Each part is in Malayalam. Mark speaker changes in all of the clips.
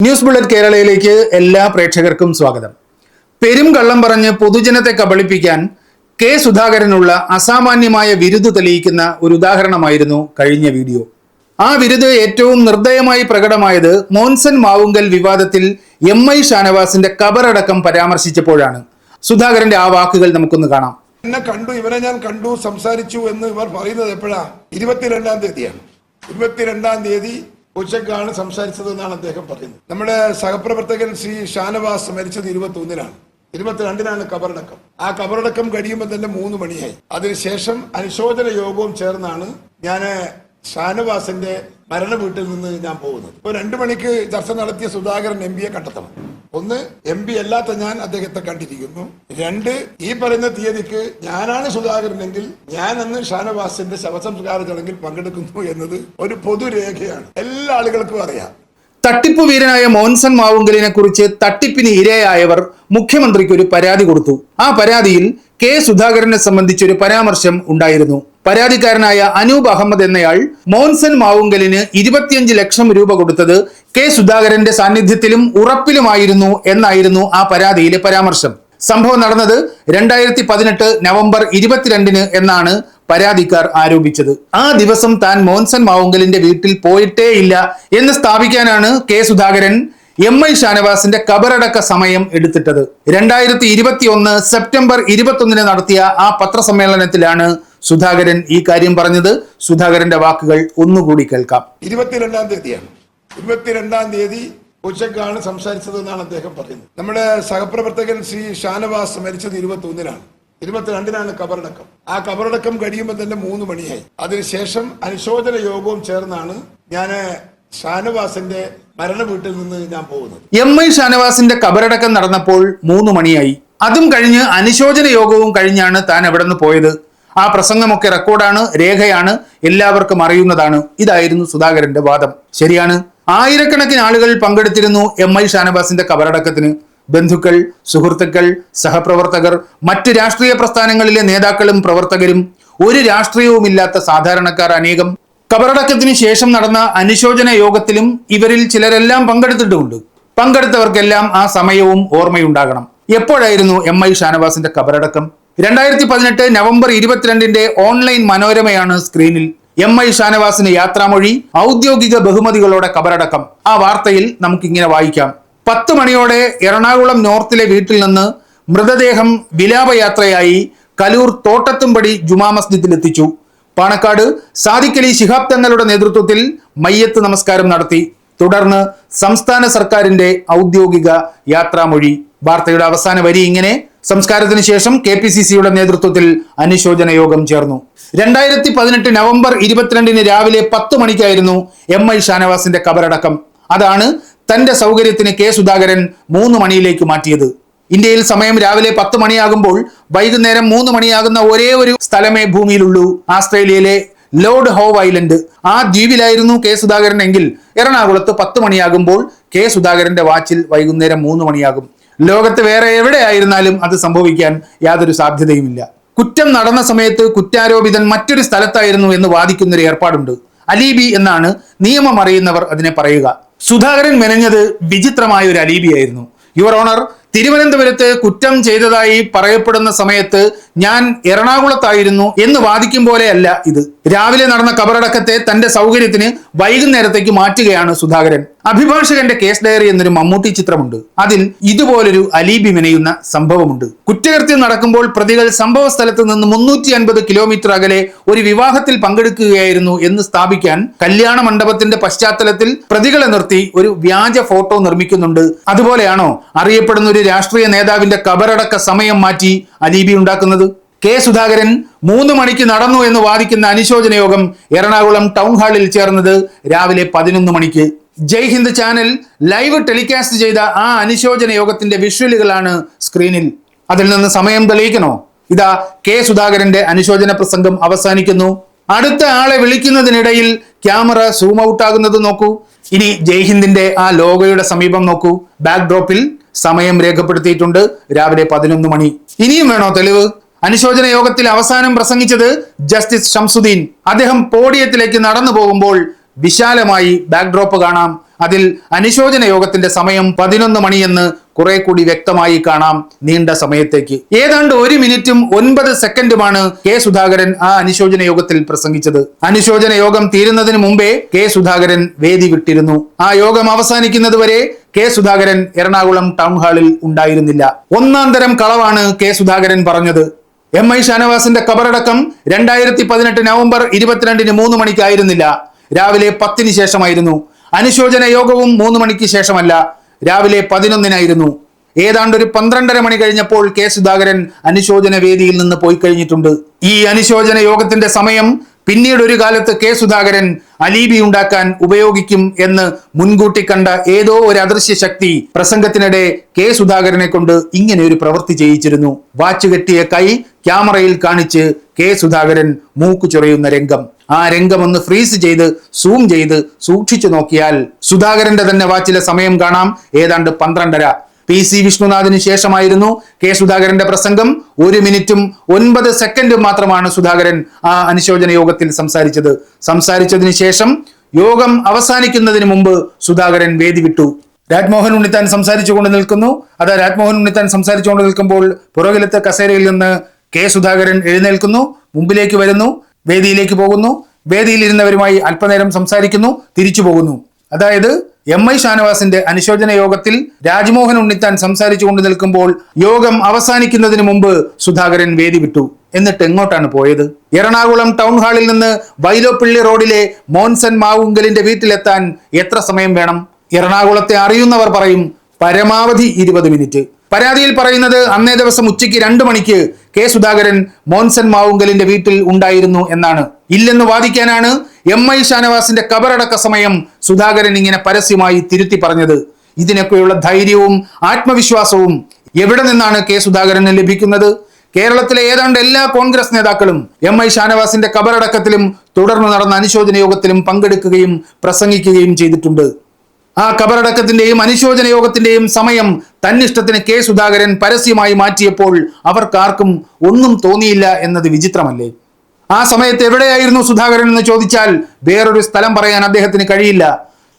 Speaker 1: ന്യൂസ് ബുള്ളറ്റ് കേരളയിലേക്ക് എല്ലാ പ്രേക്ഷകർക്കും സ്വാഗതം. പെരും കള്ളം പറഞ്ഞ് പൊതുജനത്തെ കബളിപ്പിക്കാൻ കെ സുധാകരനുള്ള അസാമാന്യമായ വിരുദ് തെളിയിക്കുന്ന ഒരു ഉദാഹരണമായിരുന്നു കഴിഞ്ഞ വീഡിയോ. ആ വിരുദ് ഏറ്റവും നിർദ്ദയമായി പ്രകടമായത് മോൻസൺ മാവുങ്കൽ വിവാദത്തിൽ MI ഷാനവാസിന്റെ കബറടക്കം പരാമർശിച്ചപ്പോഴാണ്. സുധാകരന്റെ ആ വാക്കുകൾ നമുക്കൊന്ന് കാണാം.
Speaker 2: ഇവരെ ഞാൻ കണ്ടു, സംസാരിച്ചു എന്ന് ഇവർ പറയുന്നത് എപ്പോഴാണ്? 22-ാം തീയതിയാണ്. 22-ാം തീയതി ഉച്ചക്കാണ് സംസാരിച്ചത് എന്നാണ് അദ്ദേഹം പറയുന്നത്. നമ്മുടെ സഹപ്രവർത്തകൻ ശ്രീ ഷാനവാസ് മരിച്ചത് 21-നാണ്. 22-നാണ് കബറടക്കം. ആ കബറടക്കം കഴിയുമ്പോൾ തന്നെ 3 മണിയായി. അതിനുശേഷം അനുശോചന യോഗവും ചേർന്നാണ് ഞാൻ ഷാനവാസിന്റെ മരണ വീട്ടിൽ നിന്ന് ഞാൻ പോകുന്നത്. ഇപ്പോൾ 2 മണിക്ക് ചർച്ച നടത്തിയ സുധാകരൻ MPയെ കണ്ടെത്തണം. 1, MP അല്ലാത്ത ഞാൻ അദ്ദേഹത്തെ കണ്ടിരിക്കുന്നു. 2, ഈ പറയുന്ന തീയതിക്ക് ഞാനാണ് സുധാകരനെങ്കിൽ ഞാൻ അന്ന് ഷാനവാസിന്റെ ശവസംസ്കാര ചടങ്ങിൽ പങ്കെടുക്കുന്നു എന്നത് ഒരു പൊതുരേഖയാണ്, എല്ലാ ആളുകൾക്കും അറിയാം.
Speaker 1: തട്ടിപ്പ് വീരനായ മോൻസൺ മാവുങ്കലിനെ കുറിച്ച് തട്ടിപ്പിന് ഇരയായവർ മുഖ്യമന്ത്രിക്ക് ഒരു പരാതി കൊടുത്തു. ആ പരാതിയിൽ കെ സുധാകരനെ സംബന്ധിച്ച് ഒരു പരാമർശം ഉണ്ടായിരുന്നു. പരാതിക്കാരനായ അനൂപ് അഹമ്മദ് എന്നയാൾ മോൻസൺ മാവുങ്കലിന് 25 ലക്ഷം രൂപ കൊടുത്തത് കെ സുധാകരന്റെ സാന്നിധ്യത്തിലും ഉറപ്പിലുമായിരുന്നു എന്നായിരുന്നു ആ പരാതിയിലെ പരാമർശം. സംഭവം നടന്നത് 2018 നവംബർ 22-ന് എന്നാണ് പരാതിക്കാർ ആരോപിച്ചത്. ആ ദിവസം താൻ മോൻസൺ മാവുങ്കലിന്റെ വീട്ടിൽ പോയിട്ടേ ഇല്ല എന്ന് സ്ഥാപിക്കാനാണ് കെ സുധാകരൻ MI ഷാനവാസിന്റെ കബറടക്ക സമയം എടുത്തിട്ടത്. 2021 സെപ്റ്റംബർ 21-ന് നടത്തിയ ആ പത്രസമ്മേളനത്തിലാണ് സുധാകരൻ ഈ കാര്യം പറഞ്ഞത്. സുധാകരന്റെ വാക്കുകൾ ഒന്നുകൂടി കേൾക്കാം.
Speaker 2: 22-ാം തീയതിയാണ്. 22-ാം തീയതി ഉച്ചക്കാണ് സംസാരിച്ചത് എന്നാണ് അദ്ദേഹം പറയുന്നത്. നമ്മുടെ സഹപ്രവർത്തകൻ ശ്രീ ഷാനവാസ് മരിച്ചത് 21-നാണ്. 22-നാണ് കബറടക്കം. ആ കബറടക്കം കഴിയുമ്പോൾ തന്നെ 3 മണിയായി. അതിനുശേഷം അനുശോചന യോഗവും ചേർന്നാണ് ഞാൻ ഷാനവാസിന്റെ മരണ വീട്ടിൽ നിന്ന് ഞാൻ പോകുന്നത്.
Speaker 1: MI ഷാനവാസിന്റെ കബറടക്കം നടന്നപ്പോൾ 3 മണിയായി. അതും കഴിഞ്ഞ് അനുശോചന യോഗവും കഴിഞ്ഞാണ് താൻ എവിടെ നിന്ന് പോയത്. ആ പ്രസംഗമൊക്കെ റെക്കോർഡാണ്, രേഖയാണ്, എല്ലാവർക്കും അറിയുന്നതാണ്. ഇതായിരുന്നു സുധാകരന്റെ വാദം. ശരിയാണ്, ആയിരക്കണക്കിന് ആളുകൾ പങ്കെടുത്തിരുന്നു MI ഷാനവാസിന്റെ കബറടക്കത്തിന്. ബന്ധുക്കൾ, സുഹൃത്തുക്കൾ, സഹപ്രവർത്തകർ, മറ്റ് രാഷ്ട്രീയ പ്രസ്ഥാനങ്ങളിലെ നേതാക്കളും പ്രവർത്തകരും, ഒരു രാഷ്ട്രീയവുമില്ലാത്ത സാധാരണക്കാർ അനേകം. കബറടക്കത്തിന് ശേഷം നടന്ന അനുശോചന യോഗത്തിലും ഇവരിൽ ചിലരെല്ലാം പങ്കെടുത്തിട്ടുമുണ്ട്. പങ്കെടുത്തവർക്കെല്ലാം ആ സമയവും ഓർമ്മയുണ്ടാകണം. എപ്പോഴായിരുന്നു MI ഷാനവാസിന്റെ കബറടക്കം? 2018 നവംബർ 22-ന്റെ ഓൺലൈൻ മനോരമയാണ് സ്ക്രീനിൽ. MI ഷാനവാസിന് യാത്രാമൊഴി, ഔദ്യോഗിക ബഹുമതികളോടെ കബറടക്കം. ആ വാർത്തയിൽ നമുക്കിങ്ങനെ വായിക്കാം. 10 മണിയോടെ എറണാകുളം നോർത്തിലെ വീട്ടിൽ നിന്ന് മൃതദേഹം വിലാപയാത്രയായി കലൂർ തോട്ടത്തുംപടി ജുമാ മസ്ജിദിലെത്തിച്ചു. പാണക്കാട് സാദിഖ് അലി ശിഹാബ് തങ്ങളുടെ നേതൃത്വത്തിൽ മയ്യത്ത് നമസ്കാരം നടത്തി. തുടർന്ന് സംസ്ഥാന സർക്കാരിന്റെ ഔദ്യോഗിക യാത്രാമൊഴി. വാർത്തയുടെ അവസാന വരി ഇങ്ങനെ: സംസ്കാരത്തിന് ശേഷം KPCCയുടെ നേതൃത്വത്തിൽ അനുശോചന യോഗം ചേർന്നു. 2018 നവംബർ 22-ന് രാവിലെ 10 മണിക്കായിരുന്നു MI ഷാനവാസിന്റെ കബറടക്കം. അതാണ് തന്റെ സൗകര്യത്തിന് കെ സുധാകരൻ 3 മണിയിലേക്ക് മാറ്റിയത്. ഇന്ത്യയിൽ സമയം രാവിലെ 10 മണിയാകുമ്പോൾ വൈകുന്നേരം 3 മണിയാകുന്ന ഒരേ ഒരു സ്ഥലമേ ഭൂമിയിലുള്ളൂ, ആസ്ട്രേലിയയിലെ ലോർഡ് ഹോവ് ഐലൻഡ്. ആ ദ്വീപിലായിരുന്നു കെ സുധാകരൻ എങ്കിൽ എറണാകുളത്ത് 10 മണിയാകുമ്പോൾ കെ സുധാകരന്റെ വാച്ചിൽ വൈകുന്നേരം 3 മണിയാകും. ലോകത്ത് വേറെ എവിടെയായിരുന്നാലും അത് സംഭവിക്കാൻ യാതൊരു സാധ്യതയുമില്ല. കുറ്റം നടന്ന സമയത്ത് കുറ്റാരോപിതൻ മറ്റൊരു സ്ഥലത്തായിരുന്നു എന്ന് വാദിക്കുന്നൊരു ഏർപ്പാടുണ്ട്. അലീബി എന്നാണ് നിയമം അറിയുന്നവർ അതിനെ പറയുക. സുധാകരൻ മെനഞ്ഞത് വിചിത്രമായ ഒരു അലീബിയായിരുന്നു. യുവർ ഓണർ, തിരുവനന്തപുരത്ത് കുറ്റം ചെയ്തതായി പറയപ്പെടുന്ന സമയത്ത് ഞാൻ എറണാകുളത്തായിരുന്നു എന്ന് വാദിക്കും പോലെയല്ല ഇത്. രാവിലെ നടന്ന കബറടക്കത്തെ തന്റെ സൗകര്യത്തിന് വൈകുന്നേരത്തേക്ക് മാറ്റുകയാണ് സുധാകരൻ. അഭിഭാഷകന്റെ കേസ് ഡയറി എന്നൊരു മമ്മൂട്ടി ചിത്രമുണ്ട്. അതിൽ ഇതുപോലൊരു അലീബി മെനയുന്ന സംഭവമുണ്ട്. കുറ്റകൃത്യം നടക്കുമ്പോൾ പ്രതികൾ സംഭവ സ്ഥലത്ത് നിന്ന് 350 കിലോമീറ്റർ അകലെ ഒരു വിവാഹത്തിൽ പങ്കെടുക്കുകയായിരുന്നു എന്ന് സ്ഥാപിക്കാൻ കല്യാണ മണ്ഡപത്തിന്റെ പശ്ചാത്തലത്തിൽ പ്രതികളെ നിർത്തി ഒരു വ്യാജ ഫോട്ടോ നിർമ്മിക്കുന്നുണ്ട്. അതുപോലെയാണോ അറിയപ്പെടുന്ന ഒരു രാഷ്ട്രീയ നേതാവിന്റെ കബറടക്ക സമയം മാറ്റി അലീബി ഉണ്ടാക്കുന്നത്? കെ സുധാകരൻ 3 മണിക്ക് നടന്നു എന്ന് വാദിക്കുന്ന അനുശോചന യോഗം എറണാകുളം ടൗൺ ഹാളിൽ ചേർന്നത് രാവിലെ 11 മണിക്ക്. ജയ് ഹിന്ദ് ചാനൽ ലൈവ് ടെലികാസ്റ്റ് ചെയ്ത ആ അനുശോചന യോഗത്തിന്റെ വിഷ്വലുകളാണ് സ്ക്രീനിൽ. അതിൽ നിന്ന് സമയം തെളിയിക്കണോ? ഇതാ കെ സുധാകരന്റെ അനുശോചന പ്രസംഗം അവസാനിക്കുന്നു. അടുത്ത ആളെ വിളിക്കുന്നതിനിടയിൽ ക്യാമറ സൂം ഔട്ട് ആകുന്നത് നോക്കൂ. ഇനി ജയ് ഹിന്ദിന്റെ ആ ലോഗോയുടെ സമീപം നോക്കൂ. ബാക്ക് ഡ്രോപ്പിൽ സമയം രേഖപ്പെടുത്തിയിട്ടുണ്ട്, രാവിലെ 11 മണി. ഇനിയും വേണോ തെളിവ്? അനുശോചന യോഗത്തിൽ അവസാനം പ്രസംഗിച്ചത് ജസ്റ്റിസ് ഷംസുദ്ദീൻ. അദ്ദേഹം പോഡിയത്തിലേക്ക് നടന്നു പോകുമ്പോൾ വിശാലമായി ബാക്ക്ഡ്രോപ്പ് കാണാം. അതിൽ അനുശോചന യോഗത്തിന്റെ സമയം 11 മണിയെന്ന് കുറെ കൂടി വ്യക്തമായി കാണാം. നീണ്ട സമയത്തേക്ക് ഏതാണ്ട് 1 മിനിറ്റും 9 സെക്കൻഡുമാണ് കെ സുധാകരൻ ആ അനുശോചന യോഗത്തിൽ പ്രസംഗിച്ചത്. അനുശോചന യോഗം തീരുന്നതിന് മുമ്പേ കെ സുധാകരൻ വേദി വിട്ടിരുന്നു. ആ യോഗം അവസാനിക്കുന്നത് വരെ കെ സുധാകരൻ എറണാകുളം ടൗൺ ഹാളിൽ ഉണ്ടായിരുന്നില്ല. ഒന്നാം തരം കളവാണ് കെ സുധാകരൻ പറഞ്ഞത്. MI ഷാനവാസിന്റെ കബറടക്കം 2018 നവംബർ 22-ന് 3 മണിക്കായിരുന്നില്ല, രാവിലെ 10-ന് ശേഷമായിരുന്നു. അനുശോചന യോഗവും 3 മണിക്ക് ശേഷമല്ല, രാവിലെ 11-നായിരുന്നു. ഏതാണ്ട് ഒരു 12:30 മണി കഴിഞ്ഞപ്പോൾ കെ സുധാകരൻ അനുശോചന വേദിയിൽ നിന്ന് പോയി കഴിഞ്ഞിട്ടുണ്ട്. ഈ അനുശോചന യോഗത്തിന്റെ സമയം പിന്നീട് ഒരു കാലത്ത് കെ സുധാകരൻ അലീബി ഉണ്ടാക്കാൻ ഉപയോഗിക്കും എന്ന് മുൻകൂട്ടി കണ്ട ഏതോ ഒരു അദൃശ്യ ശക്തി പ്രസംഗത്തിനിടെ കെ സുധാകരനെ കൊണ്ട് ഇങ്ങനെ ഒരു പ്രവൃത്തി ചെയ്യിച്ചിരുന്നു. വാച്ച് കെട്ടിയ കൈ ക്യാമറയിൽ കാണിച്ച് കെ സുധാകരൻ മൂക്കു ചൊറിയുന്ന രംഗം. ആ രംഗം ഒന്ന് ഫ്രീസ് ചെയ്ത് സൂം ചെയ്ത് സൂക്ഷിച്ചു നോക്കിയാൽ സുധാകരന്റെ തന്നെ വാച്ചിലെ സമയം കാണാം. ഏതാണ്ട് 12:30. PC വിഷ്ണുനാഥിന് ശേഷമായിരുന്നു കെ സുധാകരന്റെ പ്രസംഗം. 1 മിനിറ്റും 9 സെക്കൻഡും മാത്രമാണ് സുധാകരൻ ആ അനുശോചന യോഗത്തിൽ സംസാരിച്ചത്. സംസാരിച്ചതിന് ശേഷം യോഗം അവസാനിക്കുന്നതിന് മുമ്പ് സുധാകരൻ വേദി വിട്ടു. രാജ്മോഹൻ ഉണ്ണിത്താൻ സംസാരിച്ചുകൊണ്ട് നിൽക്കുന്നു. രാജ്മോഹൻ ഉണ്ണിത്താൻ സംസാരിച്ചുകൊണ്ട് നിൽക്കുമ്പോൾ പുറകിലത്തെ കസേരയിൽ നിന്ന് കെ സുധാകരൻ എഴുന്നേൽക്കുന്നു, മുമ്പിലേക്ക് വരുന്നു, വേദിയിലേക്ക് പോകുന്നു, വേദിയിൽ ഇരുന്നവരുമായി അല്പനേരം സംസാരിക്കുന്നു, തിരിച്ചു പോകുന്നു. അതായത് MI ഷാനവാസിന്റെ അനുശോചന യോഗത്തിൽ രാജ്മോഹൻ ഉണ്ണിത്താൻ സംസാരിച്ചുകൊണ്ട് നിൽക്കുമ്പോൾ യോഗം അവസാനിക്കുന്നതിന് മുമ്പ് സുധാകരൻ വേദി വിട്ടു. എന്നിട്ട് എങ്ങോട്ടാണ് പോയത്? എറണാകുളം ടൗൺ ഹാളിൽ നിന്ന് വൈലോപ്പിള്ളി റോഡിലെ മോൻസൺ മാവുങ്കലിന്റെ വീട്ടിലെത്താൻ എത്ര സമയം വേണം? എറണാകുളത്തെ അറിയുന്നവർ പറയും പരമാവധി 20 മിനിറ്റ്. പരാതിയിൽ പറയുന്നത് അന്നേ ദിവസം ഉച്ചയ്ക്ക് 2 മണിക്ക് കെ സുധാകരൻ മോൻസൺ മാവുങ്കലിന്റെ വീട്ടിൽ ഉണ്ടായിരുന്നു എന്നാണ്. ഇല്ലെന്ന് വാദിക്കാനാണ് MI ഷാനവാസിന്റെ കബറടക്ക സമയം സുധാകരൻ ഇങ്ങനെ പരസ്യമായി തിരുത്തി പറഞ്ഞത്. ഇതിനൊക്കെയുള്ള ധൈര്യവും ആത്മവിശ്വാസവും എവിടെ നിന്നാണ് കെ സുധാകരന് ലഭിക്കുന്നത്? കേരളത്തിലെ ഏതാണ്ട് എല്ലാ കോൺഗ്രസ് നേതാക്കളും MI ഷാനവാസിന്റെ കബറടക്കത്തിലും തുടർന്ന് നടന്ന അനുശോചന യോഗത്തിലും പങ്കെടുക്കുകയും പ്രസംഗിക്കുകയും ചെയ്തിട്ടുണ്ട്. ആ കബറടക്കത്തിന്റെയും അനുശോചന യോഗത്തിന്റെയും സമയം തന്നിഷ്ടത്തിന് കെ സുധാകരൻ പരസ്യമായി മാറ്റിയപ്പോൾ അവർക്കാർക്കും ഒന്നും തോന്നിയില്ല എന്നത് വിചിത്രമല്ലേ? ആ സമയത്ത് എവിടെയായിരുന്നു സുധാകരൻ എന്ന് ചോദിച്ചാൽ വേറൊരു സ്ഥലം പറയാൻ അദ്ദേഹത്തിന് കഴിയില്ല.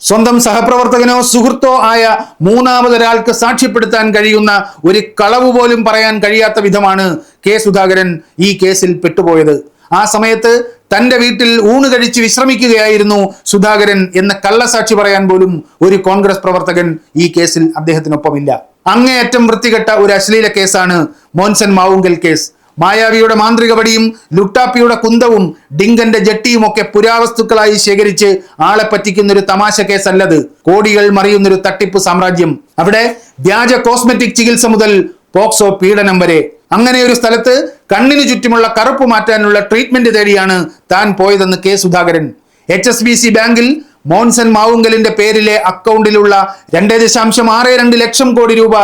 Speaker 1: സ്വന്തം സഹപ്രവർത്തകനോ സുഹൃത്തോ ആയ മൂന്നാമതൊരാൾക്ക് സാക്ഷ്യപ്പെടുത്താൻ കഴിയുന്ന ഒരു കളവ് പോലും പറയാൻ കഴിയാത്ത വിധമാണ് കെ സുധാകരൻ ഈ കേസിൽ പെട്ടുപോയത്. ആ സമയത്ത് തന്റെ വീട്ടിൽ ഊണ് കഴിച്ച് വിശ്രമിക്കുകയായിരുന്നു സുധാകരൻ എന്ന കള്ളസാക്ഷി പറയാൻ പോലും ഒരു കോൺഗ്രസ് പ്രവർത്തകൻ ഈ കേസിൽ അദ്ദേഹത്തിനൊപ്പമില്ല. അങ്ങേയറ്റം വൃത്തികെട്ട ഒരു അശ്ലീല കേസാണ് മോൻസൺ മാവുങ്കൽ കേസ്. മായാവിയുടെ മാന്ത്രിക വടിയും ലുട്ടാപ്പിയുടെ കുന്തവും ഡിങ്കന്റെ ജട്ടിയും ഒക്കെ പുരാവസ്തുക്കളായി ശേഖരിച്ച് ആളെ പറ്റിക്കുന്ന ഒരു തമാശ കേസല്ലത്. കോടികൾ മറിയുന്നൊരു തട്ടിപ്പ് സാമ്രാജ്യം. അവിടെ വ്യാജ കോസ്മെറ്റിക് ചികിത്സ മുതൽ പോക്സോ പീഡനം വരെ. അങ്ങനെ ഒരു സ്ഥലത്ത് കണ്ണിന് ചുറ്റുമുള്ള കറുപ്പ് മാറ്റാനുള്ള ട്രീറ്റ്മെന്റ് തേടിയാണ് താൻ പോയതെന്ന് കെ സുധാകരൻ. HSBC ബാങ്കിൽ മോൻസൺ മാവുങ്കലിന്റെ പേരിലെ അക്കൗണ്ടിലുള്ള 2.62 ലക്ഷം കോടി രൂപ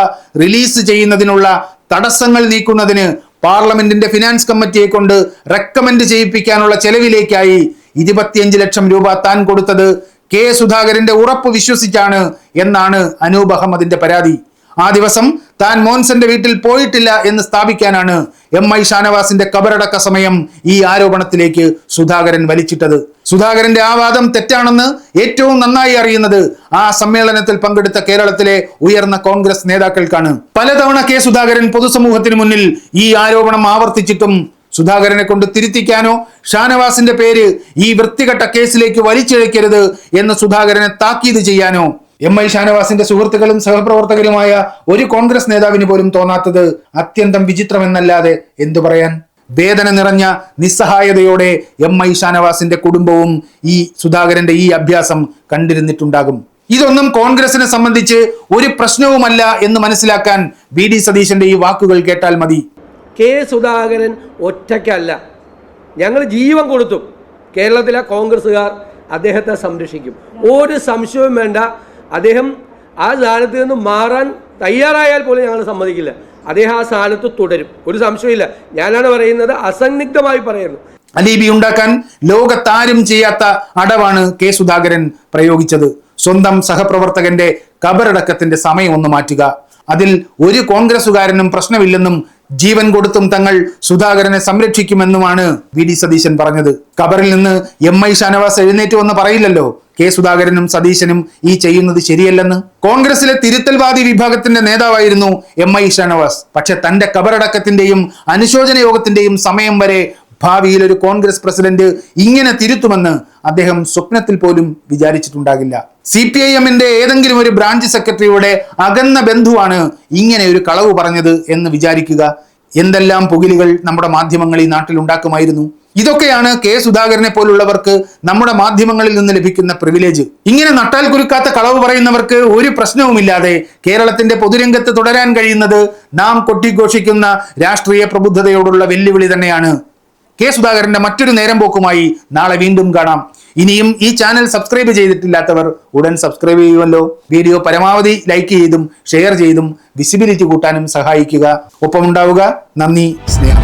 Speaker 1: റിലീസ് ചെയ്യുന്നതിനുള്ള തടസ്സങ്ങൾ നീക്കുന്നതിന് പാർലമെന്റിന്റെ ഫിനാൻസ് കമ്മിറ്റിയെ കൊണ്ട് റെക്കമെൻഡ് ചെയ്യിപ്പിക്കാനുള്ള ചെലവിലേക്കായി 25 ലക്ഷം രൂപ താൻ കൊടുത്തത് കെ സുധാകരന്റെ ഉറപ്പ് വിശ്വസിച്ചാണ് എന്നാണ് അനൂപ് അഹമ്മദിന്റെ പരാതി. ആ ദിവസം താൻ മോൻസന്റെ വീട്ടിൽ പോയിട്ടില്ല എന്ന് സ്ഥാപിക്കാനാണ് MI ഷാനവാസിന്റെ കബറടക്ക സമയം ഈ ആരോപണത്തിലേക്ക് സുധാകരൻ വലിച്ചിട്ടത്. സുധാകരന്റെ ആ വാദം തെറ്റാണെന്ന് ഏറ്റവും നന്നായി അറിയുന്നത് ആ സമ്മേളനത്തിൽ പങ്കെടുത്ത കേരളത്തിലെ ഉയർന്ന കോൺഗ്രസ് നേതാക്കൾക്കാണ്. പലതവണ കെ സുധാകരൻ പൊതുസമൂഹത്തിന് മുന്നിൽ ഈ ആരോപണം ആവർത്തിച്ചിട്ടും സുധാകരനെ കൊണ്ട് തിരുത്തിക്കാനോ ഷാനവാസിന്റെ പേര് ഈ വൃത്തികെട്ട കേസിലേക്ക് വലിച്ചിഴക്കരുത് എന്ന് സുധാകരനെ താക്കീത് ചെയ്യാനോ MI ഷാനവാസിന്റെ സുഹൃത്തുക്കളും സഹപ്രവർത്തകരുമായ ഒരു കോൺഗ്രസ് നേതാവിന് പോലും തോന്നാത്തത് അത്യന്തം വിചിത്രമെന്നല്ലാതെ എന്തു പറയാൻ? വേദന നിറഞ്ഞ നിസ്സഹായതയോടെ MI ഷാനവാസിന്റെ കുടുംബവും ഈ സുധാകരന്റെ ഈ അഭ്യാസം കണ്ടിരുന്നിട്ടുണ്ടാകും. ഇതൊന്നും കോൺഗ്രസിനെ സംബന്ധിച്ച് ഒരു പ്രശ്നവുമല്ല എന്ന് മനസ്സിലാക്കാൻ VD സതീശന്റെ ഈ വാക്കുകൾ കേട്ടാൽ മതി.
Speaker 3: കെ സുധാകരൻ ഒറ്റയ്ക്കല്ല, ഞങ്ങൾ ജീവൻ കൊടുത്തു. കേരളത്തിലെ കോൺഗ്രസ്സുകാർ അദ്ദേഹത്തെ സംരക്ഷിക്കും, ഒരു സംശയവും വേണ്ട. അദ്ദേഹം ആ സ്ഥാനത്ത് നിന്ന് മാറാൻ തയ്യാറായാൽ പോലും ഞങ്ങൾ സമ്മതിക്കില്ല. അദ്ദേഹം ആ സ്ഥാനത്ത് തുടരും, ഒരു സംശയമില്ല. ഞാനാണ് പറയുന്നത്, അസന്നിഗ്ധമായി പറയുന്നു.
Speaker 1: അലീബി ഉണ്ടാക്കാൻ ലോകത്താരും ചെയ്യാത്ത അടവാണ് കെ സുധാകരൻ പ്രയോഗിച്ചത്. സ്വന്തം സഹപ്രവർത്തകന്റെ കബറടക്കത്തിന്റെ സമയം ഒന്ന് മാറ്റുക, അതിൽ ഒരു കോൺഗ്രസുകാരനും പ്രശ്നമില്ലെന്നും ജീവൻ കൊടുത്തും തങ്ങൾ സുധാകരനെ സംരക്ഷിക്കുമെന്നുമാണ് വി ഡി സതീശൻ പറഞ്ഞത്. ഖബറിൽ നിന്ന് MI ഷാനവാസ് എഴുന്നേറ്റ് വന്ന് പറയില്ലല്ലോ കെ സുധാകരനും സതീശനും ഈ ചെയ്യുന്നത് ശരിയല്ലെന്ന്. കോൺഗ്രസിലെ തിരുത്തൽവാദി വിഭാഗത്തിന്റെ നേതാവായിരുന്നു MI ഷാനവാസ്. പക്ഷെ തന്റെ ഖബറടക്കത്തിന്റെയും അനുശോചന യോഗത്തിന്റെയും സമയം വരെ ഭാവിയിൽ ഒരു കോൺഗ്രസ് പ്രസിഡന്റ് ഇങ്ങനെ തിരുത്തുമെന്ന് അദ്ദേഹം സ്വപ്നത്തിൽ പോലും വിചാരിച്ചിട്ടുണ്ടാകില്ല. CPIM-ന്റെ ഏതെങ്കിലും ഒരു ബ്രാഞ്ച് സെക്രട്ടറിയുടെ അകന്ന ബന്ധുവാണ് ഇങ്ങനെ ഒരു കളവ് പറഞ്ഞത് എന്ന് വിചാരിക്കുക. എന്തെല്ലാം പുകിലുകൾ നമ്മുടെ മാധ്യമങ്ങൾ ഈ നാട്ടിൽ ഉണ്ടാക്കുമായിരുന്നു. ഇതൊക്കെയാണ് കെ സുധാകരനെ പോലുള്ളവർക്ക് നമ്മുടെ മാധ്യമങ്ങളിൽ നിന്ന് ലഭിക്കുന്ന പ്രിവിലേജ്. ഇങ്ങനെ നട്ടാൽ കുരുക്കാത്ത കളവ് പറയുന്നവർക്ക് ഒരു പ്രശ്നവുമില്ലാതെ കേരളത്തിന്റെ പൊതുരംഗത്ത് തുടരാൻ കഴിയുന്നത് നാം കൊട്ടിഘോഷിക്കുന്ന രാഷ്ട്രീയ പ്രബുദ്ധതയോടുള്ള വെല്ലുവിളി തന്നെയാണ്. കെ സുധാകരന്റെ മറ്റൊരു നേരം പോക്കുമായി നാളെ വീണ്ടും കാണാം. ഇനിയും ഈ ചാനൽ സബ്സ്ക്രൈബ് ചെയ്തിട്ടില്ലാത്തവർ ഉടൻ സബ്സ്ക്രൈബ് ചെയ്യുമല്ലോ. വീഡിയോ പരമാവധി ലൈക്ക് ചെയ്തും ഷെയർ ചെയ്തും വിസിബിലിറ്റി കൂട്ടാനും സഹായിക്കുക. ഒപ്പമുണ്ടാവുക. നന്ദി, സ്നേഹം.